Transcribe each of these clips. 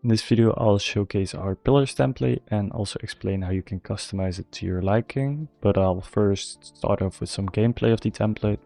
In this video, I'll showcase our pillars template and also explain how you can customize it to your liking, but I'll first start off with some gameplay of the template.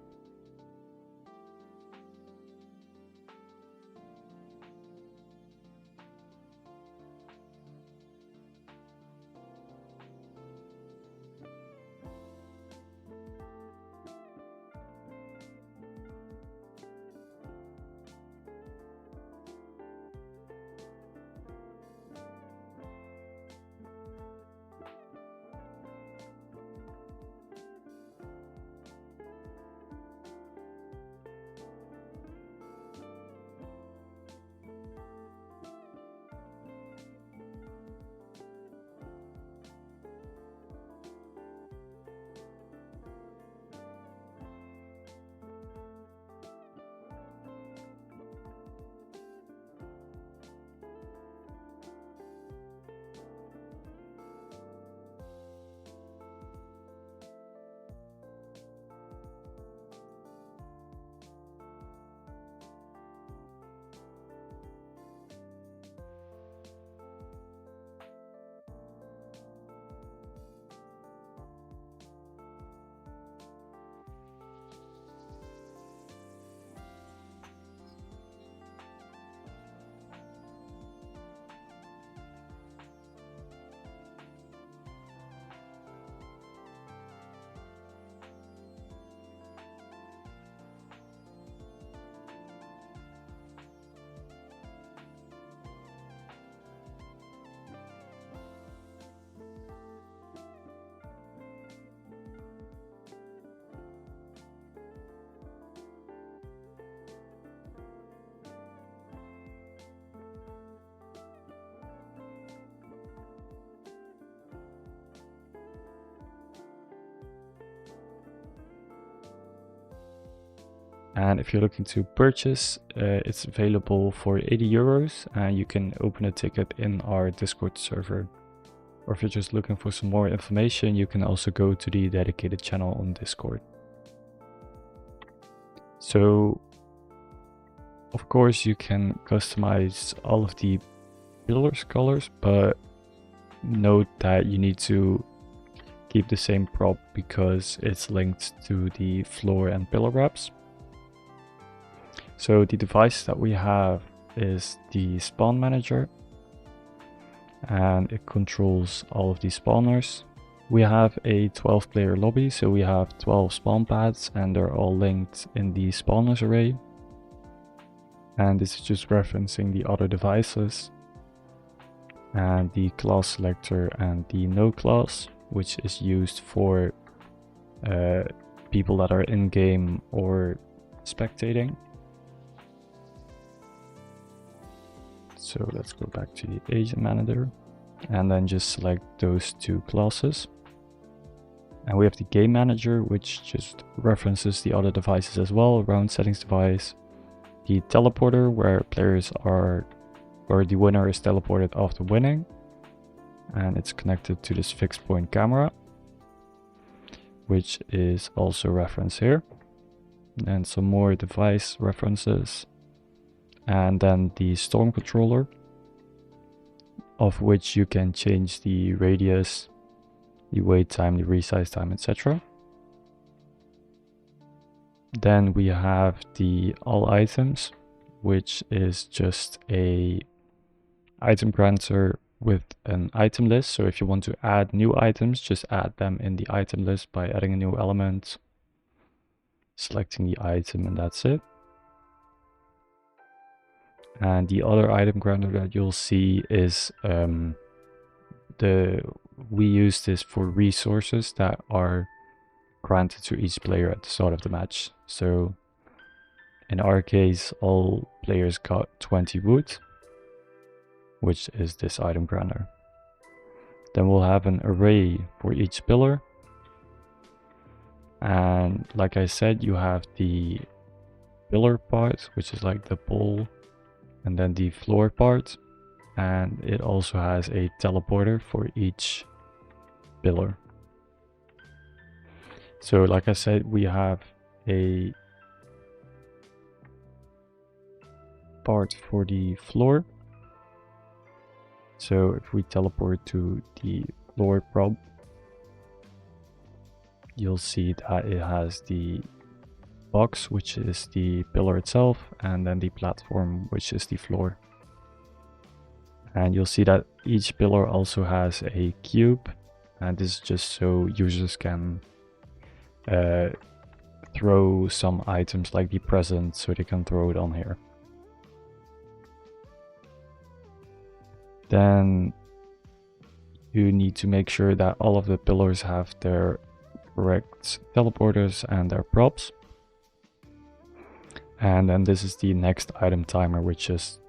And if you're looking to purchase, it's available for 80 euros and you can open a ticket in our Discord server. Or if you're just looking for some more information, you can also go to the dedicated channel on Discord. So, of course, you can customize all of the pillars colors, but note that you need to keep the same prop because it's linked to the floor and pillar wraps. So the device that we have is the spawn manager and it controls all of the spawners. We have a 12-player lobby, so we have 12 spawn pads and they're all linked in the spawners array. And this is just referencing the other devices and the class selector and the no class, which is used for people that are in game or spectating. So let's go back to the agent manager and then just select those two classes. And we have the game manager, which just references the other devices as well, around settings device. The teleporter, where players are, or the winner is teleported after winning. And it's connected to this fixed point camera, which is also referenced here. And some more device references. And then the storm controller, of which you can change the radius, the wait time, the resize time, etc. Then we have the all items, which is just a item granter with an item list. So if you want to add new items, just add them in the item list by adding a new element, selecting the item, and that's it. And the other item granter that you'll see is we use this for resources that are granted to each player at the start of the match. So in our case, all players got 20 wood, which is this item granter. Then we'll have an array for each pillar. And like I said, you have the pillar part, which is like the pole, and then the floor part, and it also has a teleporter for each pillar. So like I said, we have a part for the floor, So if we teleport to the floor prop, you'll see that it has the box, which is the pillar itself, and then the platform, which is the floor. And you'll see that each pillar also has a cube, and this is just so users can throw some items like the present, so they can throw it on here. Then you need to make sure that all of the pillars have their correct teleporters and their props. And then this is the next item timer, which just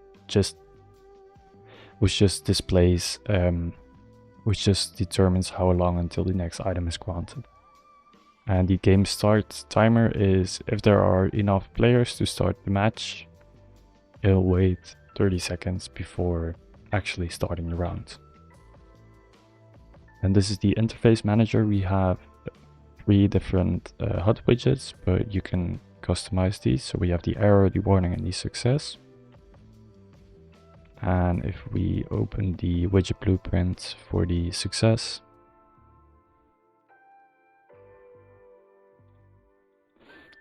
displays, which just determines how long until the next item is granted. And the game start timer is if there are enough players to start the match, it'll wait 30 seconds before actually starting the round. And this is the interface manager. We have 3 different HUD widgets, but you can customize these. So we have the error, the warning, and the success. And if we open the widget blueprint for the success,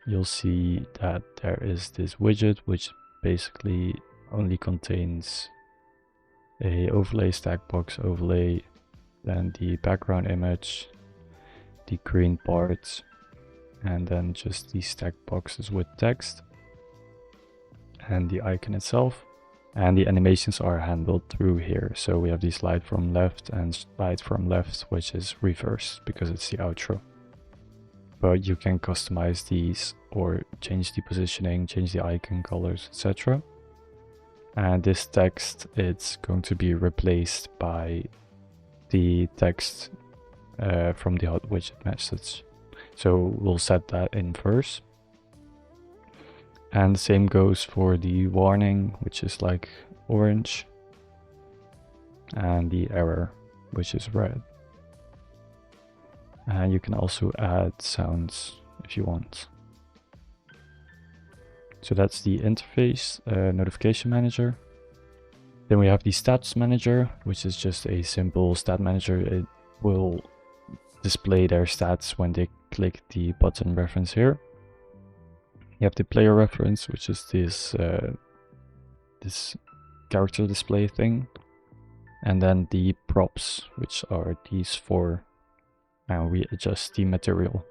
you'll see that there is this widget which basically only contains a overlay, stack box overlay, then the background image, the green parts, and then just the stack boxes with text and the icon itself. And the animations are handled through here. So we have the slide from left and slide from left, which is reversed because it's the outro. But you can customize these or change the positioning, change the icon colors, etc. And this text, it's going to be replaced by the text from the HUD widget message. So we'll set that in first. And the same goes for the warning, which is like orange, and the error, which is red. And you can also add sounds if you want. So that's the interface notification manager. Then we have the stats manager, which is just a simple stat manager. It will display their stats when they click the button reference here. You have the player reference, which is this this character display thing, and then the props, which are these 4, and we adjust the material.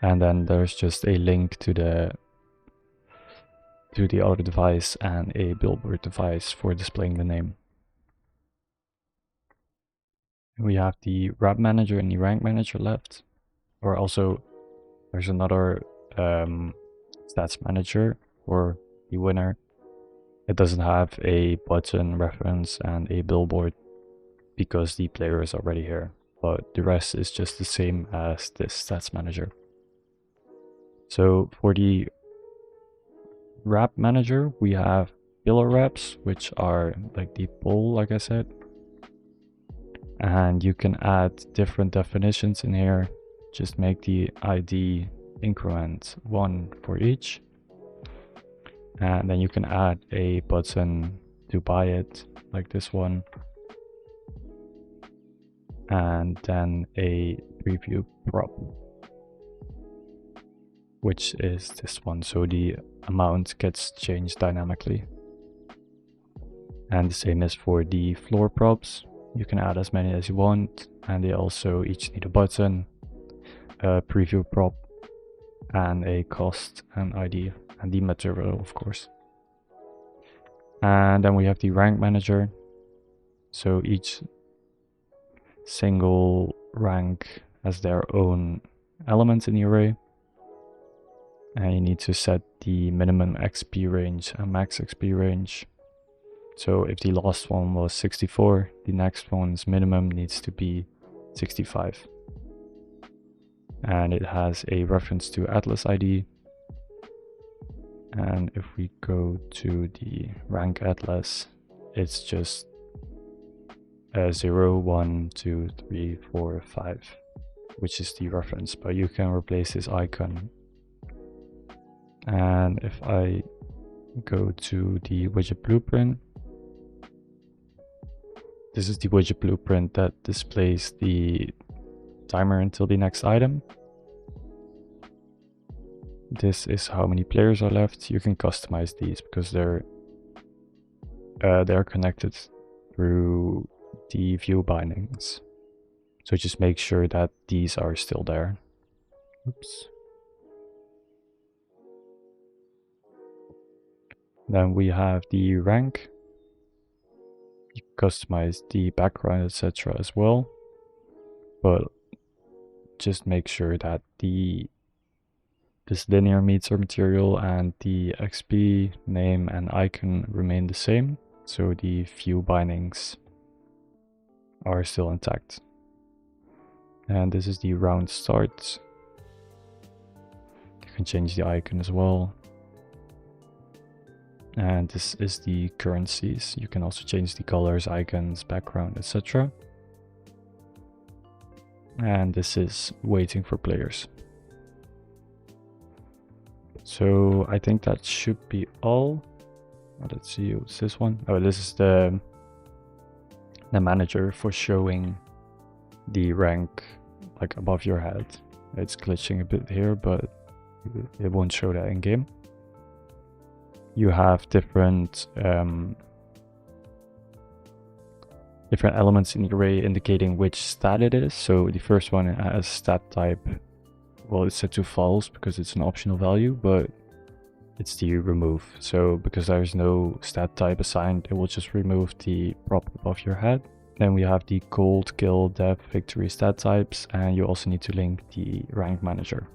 And then there's just a link to the other device and a billboard device for displaying the name. We have the wrap manager and the rank manager left, or also there's another stats manager for the winner. It doesn't have a button reference and a billboard because the player is already here, but the rest is just the same as this stats manager. So for the wrap manager, we have pillar wraps, which are like the poll, like I said, and you can add different definitions in here. Just make the ID increment 1 for each, and then you can add a button to buy it, like this one, and then a preview prop, which is this one, so the amount gets changed dynamically. And the same is for the floor props. You can add as many as you want, and they also each need a button, a preview prop, and a cost and ID, and the material, of course. And then we have the rank manager. So each single rank has their own elements in the array, and you need to set the minimum XP range and max XP range. So if the last one was 64, the next one's minimum needs to be 65. And it has a reference to Atlas ID. And if we go to the rank Atlas, it's just 0, 1, 2, 3, 4, 5, which is the reference, but you can replace this icon. And if I go to the widget blueprint, This is the widget blueprint that displays the timer until the next item. This is how many players are left. You can customize these because they're connected through the view bindings. So just make sure that these are still there. Oops. Then we have the rank. You can customize the background, etc. as well. But just make sure that this linear meter material and the XP name and icon remain the same. So the view bindings are still intact. And this is the round start. You can change the icon as well. And this is the currencies. You can also change the colors, icons, background, etc. And this is waiting for players. So I think that should be all. Let's see, what's this one? Oh, this is the manager for showing the rank like above your head. It's glitching a bit here, but it won't show that in game. You have different elements in the array indicating which stat it is. So the first one has stat type. Well, it's set to false because it's an optional value, but it's the remove. So because there's no stat type assigned, it will just remove the prop above your head. Then we have the cold, kill, death, victory stat types, and you also need to link the rank manager.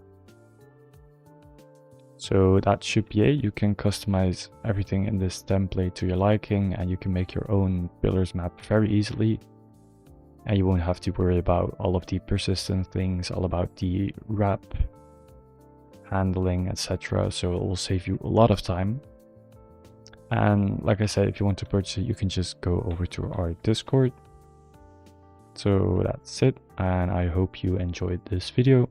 So that should be it. You can customize everything in this template to your liking, and you can make your own pillars map very easily. And you won't have to worry about all of the persistent things, all about the wrap, handling, etc. So it will save you a lot of time. And like I said, if you want to purchase it, you can just go over to our Discord. So that's it, and I hope you enjoyed this video.